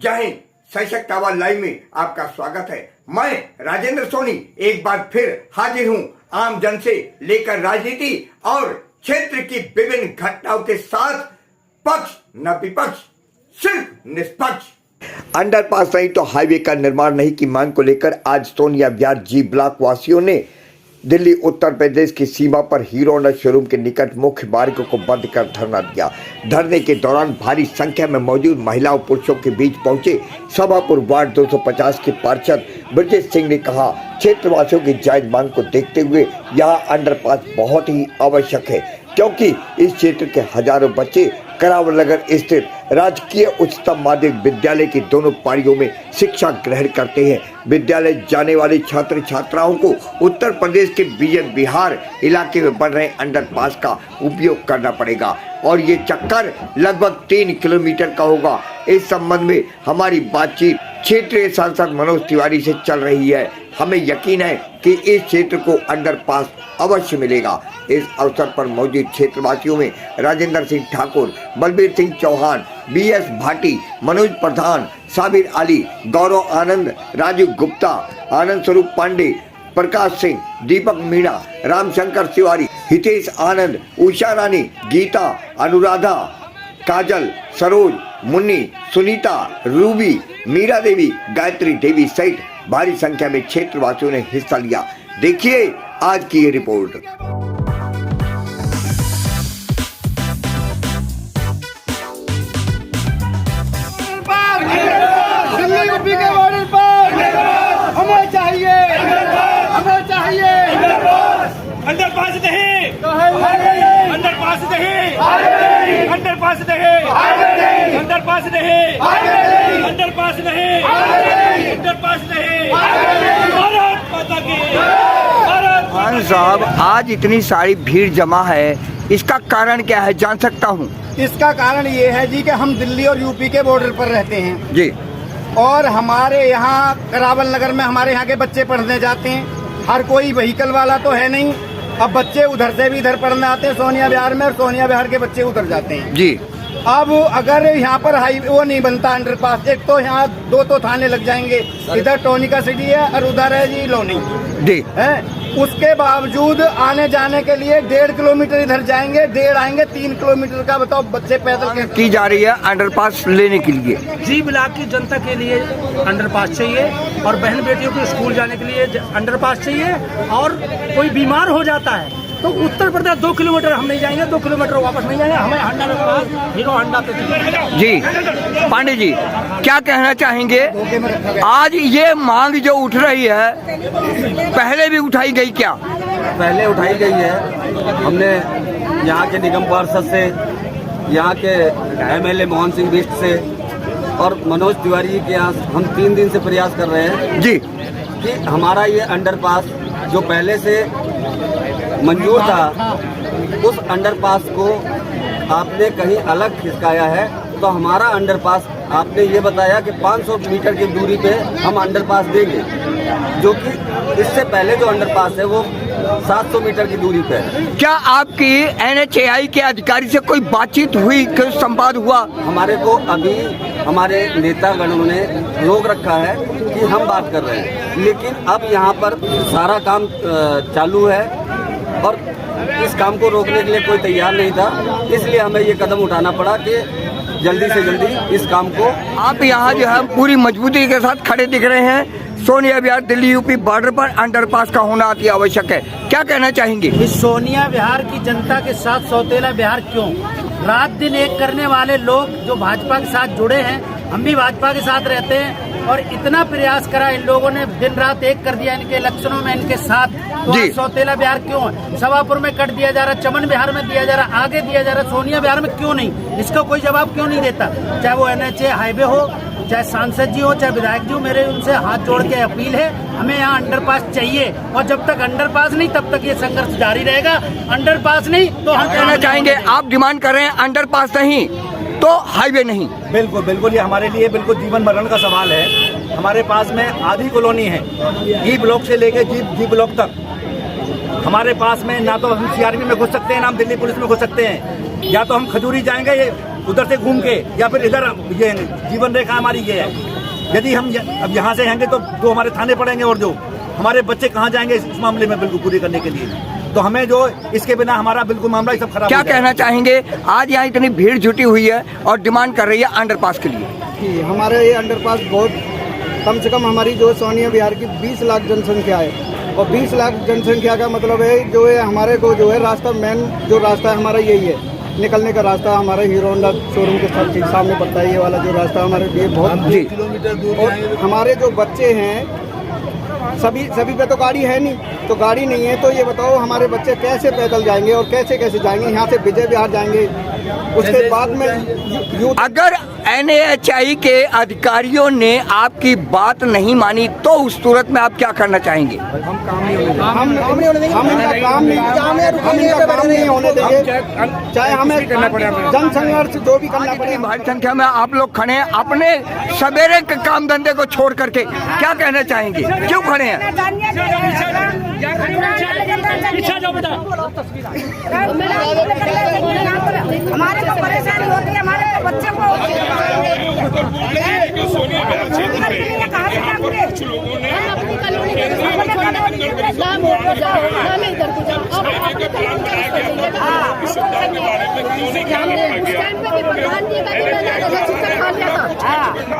जय हिंद। सशक्त आवाज लाइव में आपका स्वागत है। मैं राजेंद्र सोनी एक बार फिर हाजिर हूं आम जन से लेकर राजनीति और क्षेत्र की विभिन्न घटनाओं के साथ, पक्ष न विपक्ष, सिर्फ निष्पक्ष। अंडरपास नहीं तो हाईवे का निर्माण नहीं की मांग को लेकर आज सोनिया विहार जी ब्लॉक वासियों ने दिल्ली उत्तर प्रदेश की सीमा पर हीरो होंडा शोरूम के निकट मुख्य मार्ग को बंद कर धरना दिया। धरने के दौरान भारी संख्या में मौजूद महिलाओं पुरुषों के बीच पहुंचे सभापुर वार्ड 250 के पार्षद ब्रजेश सिंह ने कहा, क्षेत्रवासियों की जायज मांग को देखते हुए यहाँ अंडरपास बहुत ही आवश्यक है, क्योंकि इस क्षेत्र के हजारों बच्चे करावल नगर स्थित राजकीय उच्चतम माध्यमिक विद्यालय की दोनों पारियों में शिक्षा ग्रहण करते हैं। विद्यालय जाने वाले छात्र छात्राओं को उत्तर प्रदेश के बीएन बिहार इलाके में बन रहे अंडरपास का उपयोग करना पड़ेगा और ये चक्कर लगभग 3 किलोमीटर का होगा। इस संबंध में हमारी बातचीत क्षेत्रीय सांसद मनोज तिवारी से चल रही है। हमें यकीन है कि इस क्षेत्र को अंडरपास अवश्य मिलेगा। इस अवसर पर मौजूद क्षेत्रवासियों में राजेंद्र सिंह ठाकुर, बलबीर सिंह चौहान, बीएस भाटी, मनोज प्रधान, साबिर अली, गौरव आनंद, राजू गुप्ता, आनंद स्वरूप पांडे, प्रकाश सिंह, दीपक मीणा, रामशंकर तिवारी, हितेश आनंद, उषा रानी, गीता, अनुराधा, काजल, सरोज, मुन्नी, सुनीता, रूबी, मीरा देवी, गायत्री देवी सहित भारी संख्या में क्षेत्रवासियों ने हिस्सा लिया। देखिए आज की ये रिपोर्ट। दिल्ली यूपी के बॉर्डर पर हमें चाहिए अंडरपास नहीं, अंडरपास नहीं, अंडरपास नहीं, अंडरपास नहीं, अंडरपास नहीं, अंडरपास नहीं। भारत माता की, भारत माता की। साहब, आज इतनी सारी भीड़ जमा है, इसका कारण क्या है, जान सकता हूँ? इसका कारण ये है जी कि हम दिल्ली और यूपी के बॉर्डर पर रहते हैं जी, और हमारे यहाँ करावल नगर में हमारे यहाँ के बच्चे पढ़ने जाते हैं। हर कोई व्हीकल वाला तो है नहीं, अब बच्चे उधर से भी इधर पढ़ने आते हैं सोनिया विहार में, और सोनिया विहार के बच्चे उधर जाते हैं जी। अब अगर यहाँ पर हाईवे वो नहीं बनता अंडरपास, एक तो यहाँ 2 थाने लग जाएंगे, इधर टोनिका सिटी है और उधर है जी लोनी जी है। उसके बावजूद आने जाने के लिए 1.5 किलोमीटर इधर जाएंगे, 1.5 आएंगे, 3 किलोमीटर का बताओ बच्चे पैदल की जा रही है अंडरपास लेने के लिए। जी ब्लॉक की जनता के लिए अंडरपास चाहिए और बहन बेटियों को स्कूल जाने के लिए अंडरपास चाहिए। और कोई बीमार हो जाता है तो उत्तर प्रदेश 2 किलोमीटर हम नहीं जाएंगे, 2 किलोमीटर वापस नहीं जाएंगे, हमें अंडरपास हीरो होंडा पे जी। पांडे जी क्या कहना चाहेंगे? आज ये मांग जो उठ रही है, पहले भी उठाई गई क्या? पहले उठाई गई है। हमने यहाँ के निगम पार्षद से, यहाँ के एमएलए मोहन सिंह बिष्ट से और मनोज तिवारी जी के यहाँ हम 3 दिन से प्रयास कर रहे हैं जी कि हमारा ये अंडरपास जो पहले से मंजूर था, उस अंडरपास को आपने कहीं अलग खिसकाया है। तो हमारा अंडरपास आपने ये बताया कि 500 मीटर की दूरी पे हम अंडरपास देंगे, जो कि इससे पहले जो अंडरपास है वो 700 मीटर की दूरी पे है। क्या आपकी NHAI के अधिकारी से कोई बातचीत हुई, कोई संवाद हुआ? हमारे को अभी हमारे नेतागणों ने रोक रखा है कि हम बात कर रहे हैं, लेकिन अब यहाँ पर सारा काम चालू है और इस काम को रोकने के लिए कोई तैयार नहीं था, इसलिए हमें ये कदम उठाना पड़ा कि जल्दी से जल्दी इस काम को। आप यहाँ जो है पूरी मजबूती के साथ खड़े दिख रहे हैं। सोनिया विहार दिल्ली यूपी बॉर्डर पर अंडरपास का होना अति आवश्यक है, क्या कहना चाहेंगे? इस सोनिया विहार की जनता के साथ सौतेला बिहार क्यों? रात दिन एक करने वाले लोग जो भाजपा के साथ जुड़े हैं, हम भी भाजपा के साथ रहते हैं और इतना प्रयास करा इन लोगों ने, दिन रात एक कर दिया इनके इलेक्शनों में इनके साथ। तो आज सौतेला बिहार क्यों है? सभापुर में कट दिया जा रहा, चमन बिहार में दिया जा रहा, आगे दिया जा रहा, सोनिया बिहार में क्यों नहीं? इसका कोई जवाब क्यों नहीं देता? चाहे वो NHA हाईवे हो, चाहे सांसद जी हो, चाहे विधायक जी हो, मेरे उनसे हाथ जोड़ के अपील है, हमें यहाँ अंडरपास चाहिए और जब तक अंडरपास नहीं तब तक ये संघर्ष जारी रहेगा। अंडरपास नहीं तो हम कहना चाहेंगे, आप डिमांड कर रहे हैं अंडरपास नहीं तो हाईवे नहीं? बिल्कुल बिल्कुल, ये हमारे लिए बिल्कुल जीवन मरण का सवाल है। हमारे पास में आधी कॉलोनी है, ई ब्लॉक से लेके जी ब्लॉक तक। हमारे पास में ना तो हम CRP में घुस सकते हैं, ना हम दिल्ली पुलिस में घुस सकते हैं। या तो हम खजूरी जाएंगे उधर से घूम के या फिर इधर ये जीवन रेखा हमारी ये है। यदि हम अब यहाँ से आएंगे तो जो हमारे थाने पड़ेंगे और जो हमारे बच्चे कहाँ जाएंगे इस मामले में बिल्कुल पूरी करने के लिए, तो हमें जो इसके बिना हमारा बिल्कुल मामला ही सब खराब। क्या कहना चाहेंगे, आज यहाँ इतनी भीड़ जुटी हुई है और डिमांड कर रही है अंडरपास के लिए? हमारे ये अंडरपास बहुत कम से कम हमारी जो सोनिया विहार की 20 लाख जनसंख्या है और 20 लाख जनसंख्या का मतलब है जो है हमारे को जो है रास्ता मेन जो रास्ता है हमारा यही है, निकलने का रास्ता हमारा हीरो होंडा शोरूम के ठीक सामने पड़ता है। ये वाला जो रास्ता हमारे लिए बहुत किलोमीटर दूर है। हमारे जो बच्चे हैं सभी पे तो गाड़ी है नहीं, तो गाड़ी नहीं है तो ये बताओ हमारे बच्चे कैसे पैदल जाएंगे और कैसे जाएंगे? यहाँ से विजय विहार जाएंगे, उसके बाद में अगर NHAI के अधिकारियों ने आपकी बात नहीं मानी तो उस सूरत में आप क्या करना चाहेंगे? हम काम नहीं होने देंगे, चाहे हमें जन संघर्ष जो भी करना पड़े। भारी संख्या में आप लोग खड़े हैं, अपने सवेरे के काम धंधे को छोड़ करके क्या कहना चाहेंगे, क्यों खड़े हैं? हमारे को परेशानी होती है, हमारे बच्चे को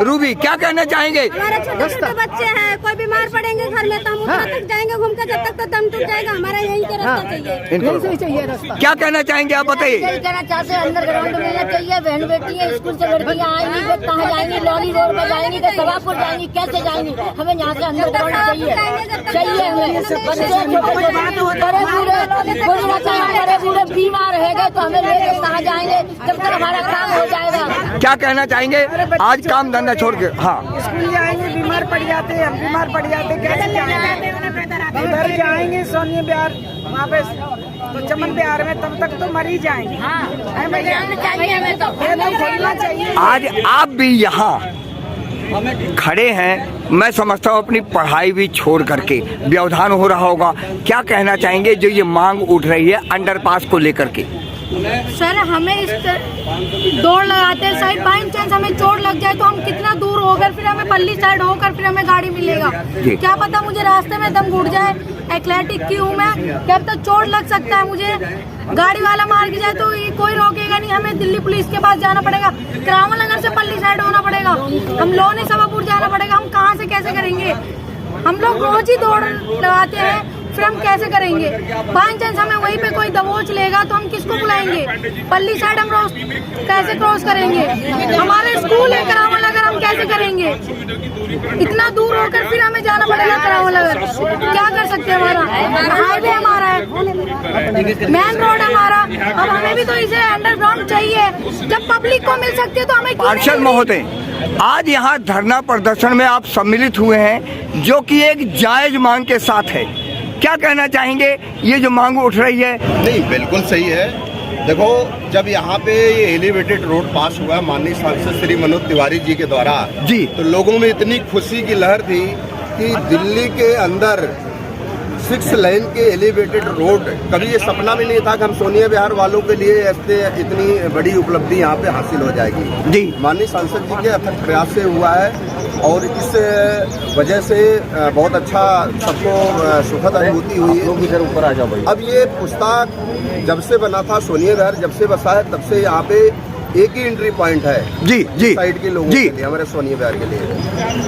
रूबी क्या कहना चाहेंगे? हमारे छोटे बच्चे हैं, कोई बीमार पड़ेंगे घर में तो हम उतना तक जाएंगे घूम के, जब तक तो दम टूट जाएगा। हमारा यहीं के रास्ता चाहिए, रास्ता। क्या कहना चाहेंगे आप बताइए? कहना चाहते हैं अंडरग्राउंड मिलना चाहिए। बहन बेटी है, स्कूल से लड़कियाँ आएंगी, कहाँ जाएंगी? लॉरी रोड में जाएंगी तो सवापुर जाएंगी, कैसे जाएंगी? हमें यहाँ से अंडरग्राउंड चाहिए हमें। बड़े बूढ़े बीमार रहेगा तो हमें लेके कहाँ जाएंगे जब तक हमारा काम हो जाएगा? क्या कहना चाहेंगे? आज काम धंधा छोड़ के हाँ स्कूल जाएंगे, बीमार पड़ जाते हैं, हम बीमार पड़ जाते हैं, कैसे जाएंगे? उधर जाएंगे सोनिया विहार, वहाँ पे तो चमन विहार में, तब तक तो मर ही जाएंगे। हमें तो खोलना चाहिए। आज आप भी यहाँ खड़े हैं, मैं समझता हूँ अपनी पढ़ाई भी छोड़ करके व्यवधान हो रहा होगा, क्या कहना चाहेंगे जो ये मांग उठ रही है अंडरपास को लेकर के? सर हमें इस दौड़ लगाते हैं, शायद बाई चांस हमें चोट लग जाए तो हम कितना दूर होकर फिर हमें पल्ली साइड होकर फिर हमें गाड़ी मिलेगा? क्या पता मुझे रास्ते में दम घुट जाए, एथलेटिक की हूँ मैं, क्या पता चोट लग सकता है मुझे, गाड़ी वाला मार के जाए तो ये कोई रोकेगा नहीं। हमें दिल्ली पुलिस के पास जाना पड़ेगा, करावल नगर से पल्ली साइड होना पड़ेगा, हम लोनी सभापुर जाना पड़ेगा। हम कहाँ से कैसे करेंगे? हम लोग रोज ही दौड़ लगाते हैं, फिर हम कैसे करेंगे? बाई चांस हमें वहीं पे कोई दबोच लेगा तो हम किसको बुलाएंगे? पल्ली साइड हम रोज कैसे क्रॉस करेंगे? हमारे स्कूल है करावल नगर, हम कैसे करेंगे? इतना दूर होकर फिर हमें जाना पड़ेगा करावल नगर, क्या कर सकते हैं? हमारा हाईवे हमारा है, मेन रोड हमारा, अब हमें भी तो इसे अंडरग्राउंड चाहिए। जब पब्लिक को मिल सकती है तो हमें पार्षद महोदय, आज यहाँ धरना प्रदर्शन में आप सम्मिलित हुए हैं जो कि एक जायज मांग के साथ है, क्या कहना चाहेंगे? ये जो मांग उठ रही है नहीं बिल्कुल सही है। देखो जब यहाँ पे ये एलिवेटेड रोड पास हुआ माननीय सांसद श्री मनोज तिवारी जी के द्वारा जी, तो लोगों में इतनी खुशी की लहर थी कि दिल्ली के अंदर 6 लेन के एलिवेटेड रोड, कभी ये सपना भी नहीं था कि हम सोनिया विहार वालों के लिए ऐसे इतनी बड़ी उपलब्धि यहाँ पे हासिल हो जाएगी। जी माननीय सांसद जी के अथक प्रयास से हुआ है और इस वजह से बहुत अच्छा सबको सुखद अनुभूति हुई है। इधर ऊपर आ जाओ भाई। अब ये पुस्तक जब से बना था, सोनिया विहार जब से बसा है, तब से यहाँ पे एक ही एंट्री पॉइंट है जी जी साइड के लोगों के लिए, हमारे सोनिया विहार के लिए।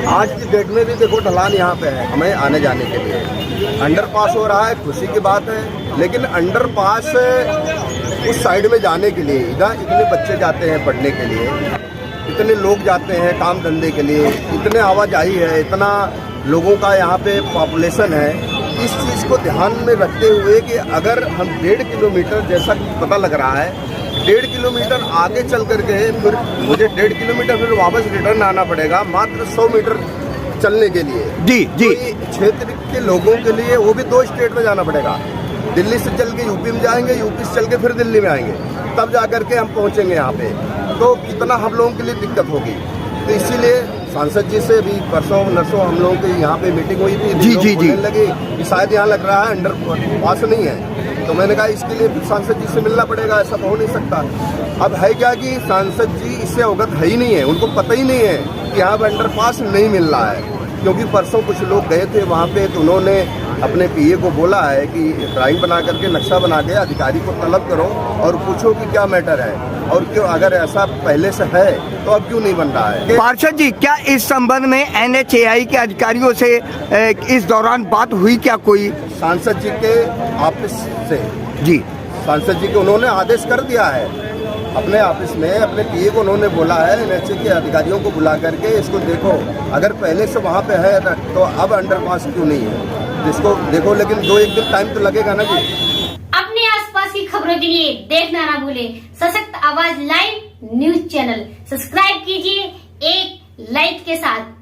आज की डेट में भी देखो ढलान यहाँ पे है हमें आने जाने के लिए, अंडरपास हो रहा है, खुशी की बात है। लेकिन अंडरपास उस साइड में जाने के लिए इधर इतने बच्चे जाते हैं पढ़ने के लिए, इतने लोग जाते हैं काम धंधे के लिए, इतने आवाजाही है, इतना लोगों का यहाँ पे पॉपुलेशन है। इस चीज़ को ध्यान में रखते हुए कि अगर हम 1.5 किलोमीटर जैसा पता लग रहा है, 1.5 किलोमीटर आगे चल करके फिर मुझे 1.5 किलोमीटर फिर वापस रिटर्न आना पड़ेगा मात्र 100 मीटर चलने के लिए। जी जी, तो क्षेत्र के लोगों के लिए वो भी 2 स्टेट में जाना पड़ेगा, दिल्ली से चल के यूपी में जाएंगे, यूपी से चल के फिर दिल्ली में आएंगे, तब जा करके हम पहुंचेंगे यहाँ पे, तो कितना हम लोगों के लिए दिक्कत होगी। तो इसीलिए सांसद जी से भी परसों नरसों हम लोगों की यहाँ पे मीटिंग हुई थी, जी जी जी लगे कि शायद यहाँ लग रहा है अंडर पास नहीं है, तो मैंने कहा इसके लिए फिर सांसद जी से मिलना पड़ेगा, ऐसा तो हो नहीं सकता। अब है क्या कि सांसद जी इससे अवगत है ही नहीं है, उनको पता ही नहीं है कि यहाँ पर अंडरपास नहीं मिल रहा है। क्योंकि परसों कुछ लोग गए थे वहाँ पे, तो उन्होंने अपने पीए को बोला है कि ड्राइंग बना करके, नक्शा बना के अधिकारी को तलब करो और पूछो कि क्या मैटर है और क्यों, अगर ऐसा पहले से है तो अब क्यों नहीं बन रहा है। पार्षद जी, क्या इस संबंध में NHAI के अधिकारियों से इस दौरान बात हुई क्या कोई? सांसद जी के ऑफिस से जी, सांसद जी को उन्होंने आदेश कर दिया है अपने ऑफिस में, अपने पीए को उन्होंने बोला है NHAI के अधिकारियों को बुला करके इसको देखो, अगर पहले से वहाँ पे है तो अब अंडरपास क्यों नहीं है, इसको देखो। लेकिन 2-1 दिन टाइम तो लगेगा ना जी। अपने आसपास की खबरों के लिए देखना ना भूलें सशक्त आवाज लाइव न्यूज चैनल। सब्सक्राइब कीजिए एक लाइक के साथ।